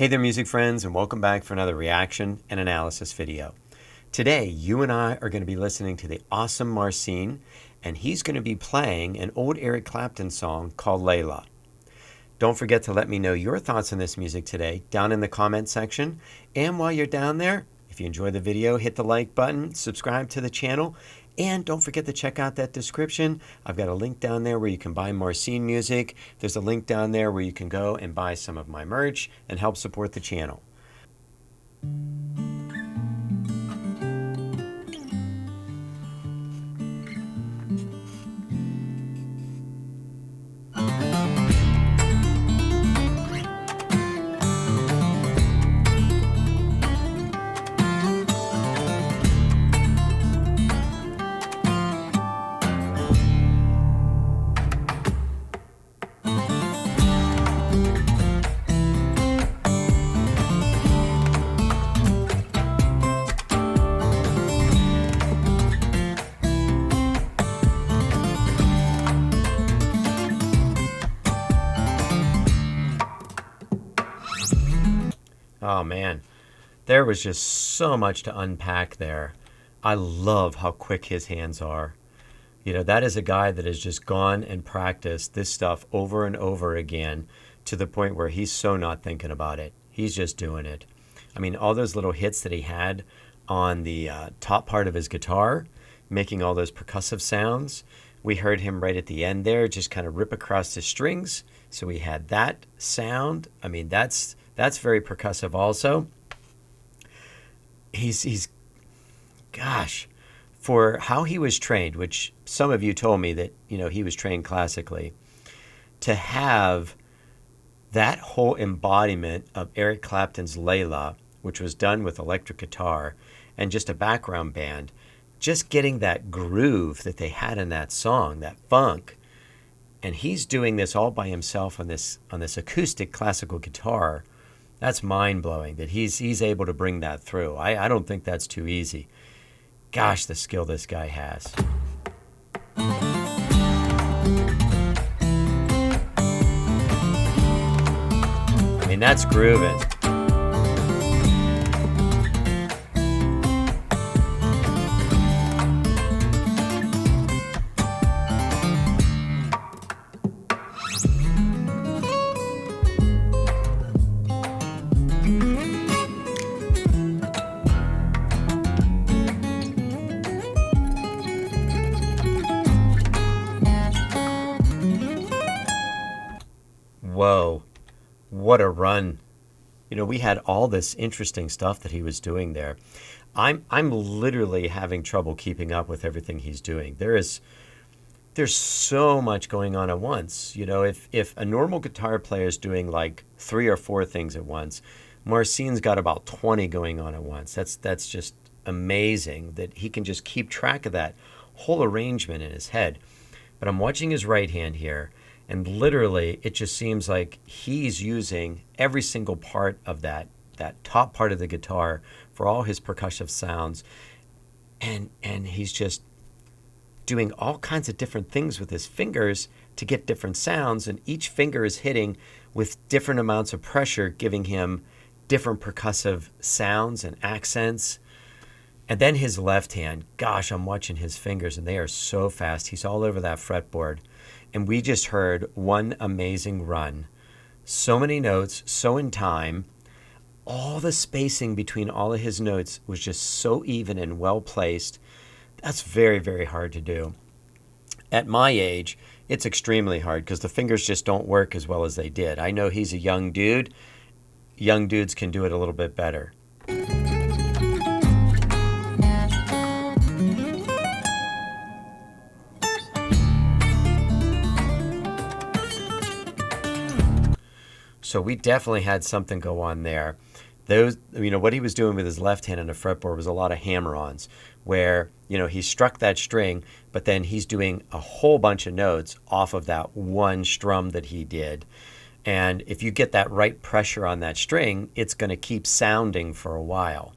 Hey there, music friends, and welcome back for another reaction and analysis video. Today, you and I are going to be listening to the awesome Marcin, and he's going to be playing an old Eric Clapton song called Layla. Don't forget to let me know your thoughts on this music today down in the comment section. And while you're down there, if you enjoy the video, hit the like button, subscribe to the channel, and don't forget to check out that description. I've got a link down there where you can buy Marcin music. There's a link down there where you can go and buy some of my merch and help support the channel. Oh man, there was just so much to unpack there. I love how quick his hands are. You know, that is a guy that has just gone and practiced this stuff over and over again to the point where he's so not thinking about it. He's just doing it. I mean, all those little hits that he had on the top part of his guitar, making all those percussive sounds. We heard him right at the end there just kind of rip across the strings. So we had that sound. I mean, that's very percussive also. He's gosh, for how he was trained, which some of you told me that, you know, he was trained classically, to have that whole embodiment of Eric Clapton's Layla, which was done with electric guitar and just a background band, just getting that groove that they had in that song, that funk. And he's doing this all by himself on this acoustic classical guitar. That's mind-blowing that he's able to bring that through. I don't think that's too easy. Gosh, the skill this guy has. I mean, that's grooving. Whoa, what a run. You know, we had all this interesting stuff that he was doing there. I'm literally having trouble keeping up with everything he's doing. There's so much going on at once. You know, if a normal guitar player is doing like 3 or 4 things at once, Marcin's got about 20 going on at once. That's just amazing that he can just keep track of that whole arrangement in his head. But I'm watching his right hand here, and literally it just seems like he's using every single part of that top part of the guitar for all his percussive sounds. And he's just doing all kinds of different things with his fingers to get different sounds, and each finger is hitting with different amounts of pressure, giving him different percussive sounds and accents. And then his left hand, gosh, I'm watching his fingers and they are so fast. He's all over that fretboard. And we just heard one amazing run. So many notes, so in time. All the spacing between all of his notes was just so even and well placed. That's very, very hard to do. At my age, it's extremely hard because the fingers just don't work as well as they did. I know he's a young dude. Young dudes can do it a little bit better. So we definitely had something go on there. Those, you know, what he was doing with his left hand on the fretboard was a lot of hammer-ons, where, you know, he struck that string, but then he's doing a whole bunch of notes off of that one strum that he did. And if you get that right pressure on that string, it's going to keep sounding for a while.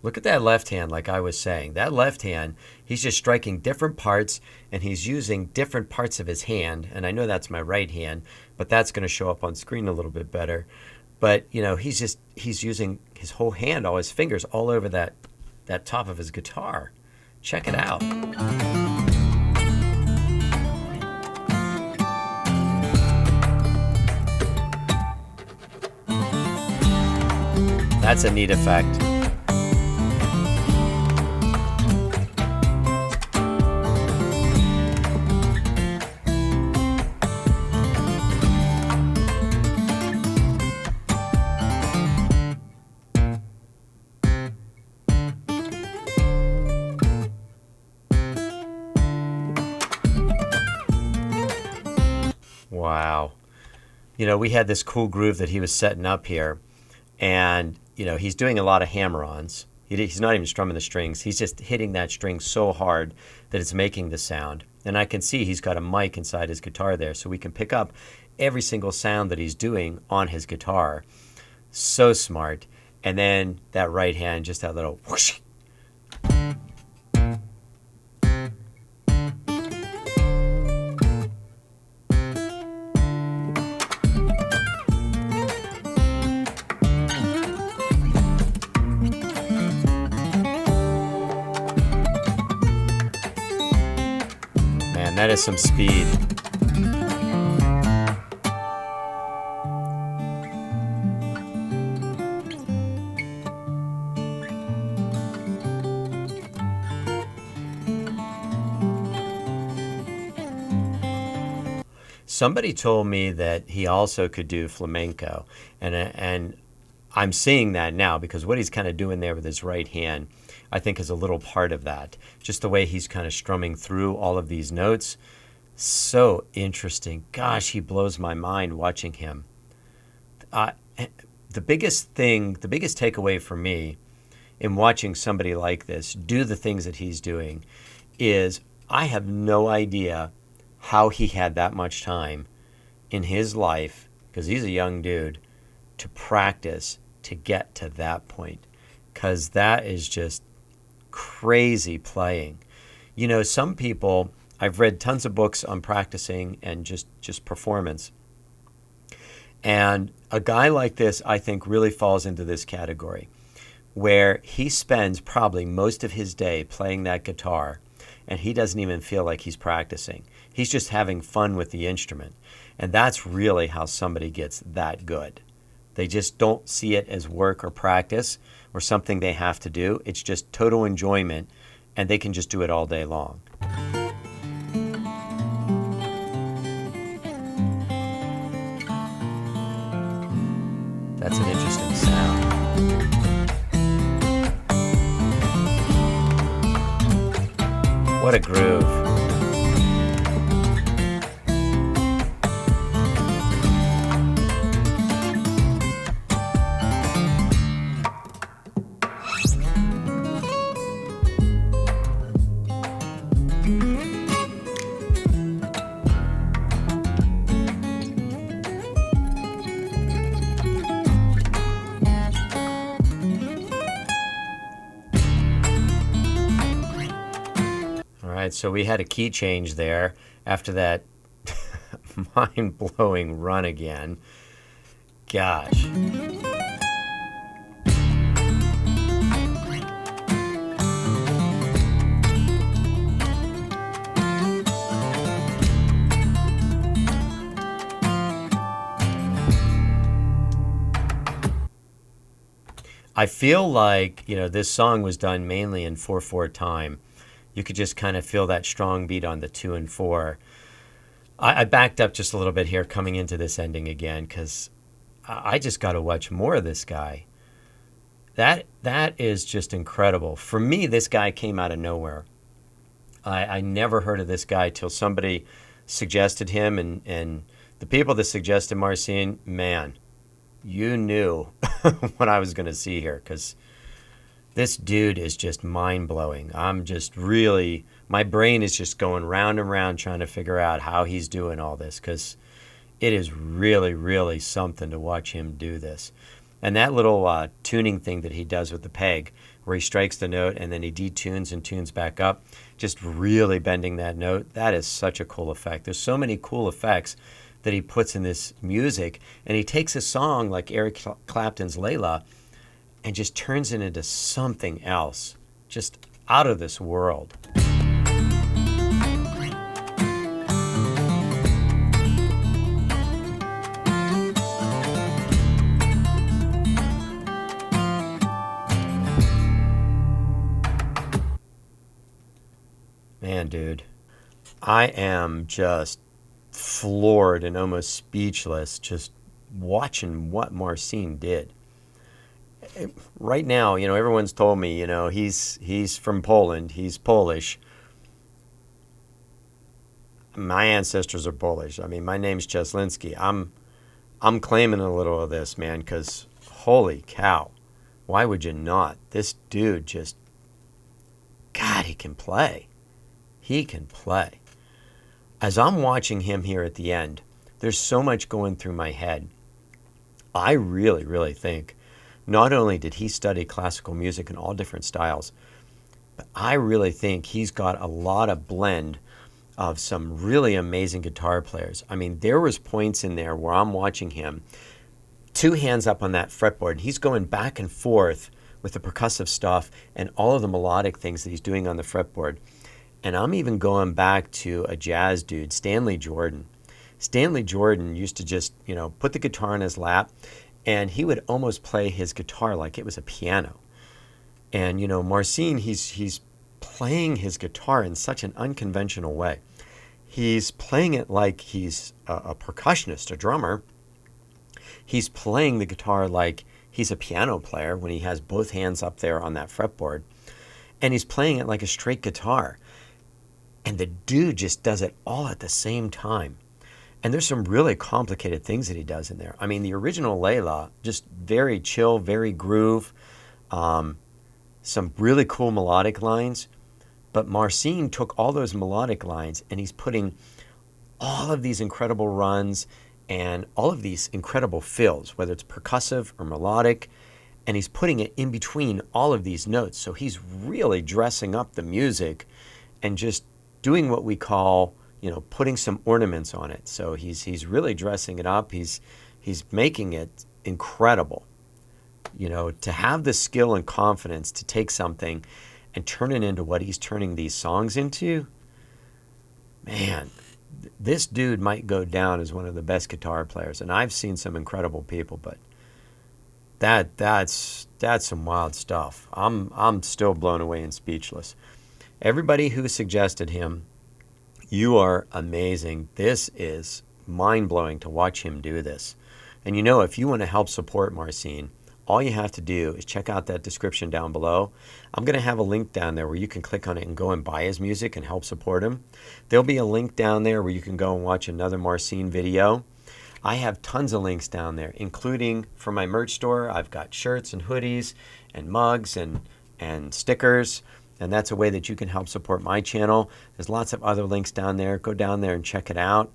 Look at that left hand, like I was saying. That left hand, he's just striking different parts, and he's using different parts of his hand. And I know that's my right hand, but that's going to show up on screen a little bit better. But, he's using his whole hand, all his fingers, all over that top of his guitar. Check it out. That's a neat effect. Wow. We had this cool groove that he was setting up here, and he's doing a lot of hammer-ons. He's not even strumming the strings. He's just hitting that string so hard that it's making the sound. And I can see he's got a mic inside his guitar there, so we can pick up every single sound that he's doing on his guitar. So smart. And then that right hand, just that little whoosh. That is some speed. Somebody told me that he also could do flamenco, and I'm seeing that now, because what he's kind of doing there with his right hand, I think, is a little part of that. Just the way he's kind of strumming through all of these notes. So interesting. Gosh, he blows my mind watching him. The biggest takeaway for me in watching somebody like this do the things that he's doing is I have no idea how he had that much time in his life, because he's a young dude, to practice to get to that point. Because that is just crazy playing. Some people, I've read tons of books on practicing and just performance. And a guy like this, I think, really falls into this category, where he spends probably most of his day playing that guitar, and he doesn't even feel like he's practicing. He's just having fun with the instrument. And that's really how somebody gets that good. They just don't see it as work or practice or something they have to do. It's just total enjoyment, and they can just do it all day long. That's an interesting sound. What a groove. So we had a key change there after that mind-blowing run again. Gosh. I feel like, this song was done mainly in 4/4 time. You could just kind of feel that strong beat on the 2 and 4. I backed up just a little bit here coming into this ending again, because I just got to watch more of this guy. That is just incredible. For me, this guy came out of nowhere. I never heard of this guy till somebody suggested him, and the people that suggested Marcin, man, you knew what I was going to see here, because this dude is just mind-blowing. I'm just really, my brain is just going round and round trying to figure out how he's doing all this, because it is really, really something to watch him do this. And that little tuning thing that he does with the peg, where he strikes the note and then he detunes and tunes back up, just really bending that note, that is such a cool effect. There's so many cool effects that he puts in this music, and he takes a song like Eric Clapton's Layla and just turns it into something else, just out of this world. Man, dude, I am just floored and almost speechless just watching what Marcin did. Right now, everyone's told me, he's from Poland, he's Polish. My ancestors are Polish. I mean, my name's Cieslinski. I'm claiming a little of this, man, because holy cow, why would you not? This dude just, God, he can play. He can play. As I'm watching him here at the end, there's so much going through my head. I really, really think not only did he study classical music in all different styles, but I really think he's got a lot of blend of some really amazing guitar players. I mean, there was points in there where I'm watching him, two hands up on that fretboard. He's going back and forth with the percussive stuff and all of the melodic things that he's doing on the fretboard. And I'm even going back to a jazz dude, Stanley Jordan. Stanley Jordan used to just, put the guitar in his lap, and he would almost play his guitar like it was a piano. And, Marcin, he's playing his guitar in such an unconventional way. He's playing it like he's a percussionist, a drummer. He's playing the guitar like he's a piano player when he has both hands up there on that fretboard. And he's playing it like a straight guitar. And the dude just does it all at the same time. And there's some really complicated things that he does in there. I mean, the original Layla, just very chill, very groove, some really cool melodic lines. But Marcin took all those melodic lines and he's putting all of these incredible runs and all of these incredible fills, whether it's percussive or melodic, and he's putting it in between all of these notes. So he's really dressing up the music and just doing what we call, putting some ornaments on it. So he's really dressing it up. He's making it incredible. To have the skill and confidence to take something and turn it into what he's turning these songs into, man, this dude might go down as one of the best guitar players. And I've seen some incredible people, but that's some wild stuff. I'm still blown away and speechless. Everybody who suggested him, you are amazing. This is mind-blowing to watch him do this. And if you want to help support Marcin, all you have to do is check out that description down below. I'm going to have a link down there where you can click on it and go and buy his music and help support him. There'll be a link down there where you can go and watch another Marcin video. I have tons of links down there, including for my merch store. I've got shirts and hoodies and mugs and stickers. And that's a way that you can help support my channel. There's lots of other links down there. Go down there and check it out.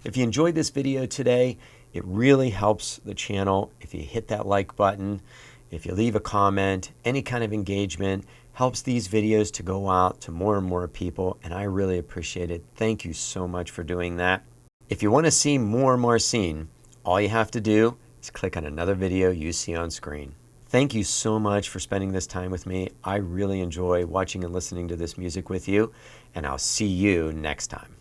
If you enjoyed this video today, it really helps the channel if you hit that like button, if you leave a comment, any kind of engagement helps these videos to go out to more and more people, and I really appreciate it. Thank you so much for doing that. If you want to see more Marcin, all you have to do is click on another video you see on screen. Thank you so much for spending this time with me. I really enjoy watching and listening to this music with you, and I'll see you next time.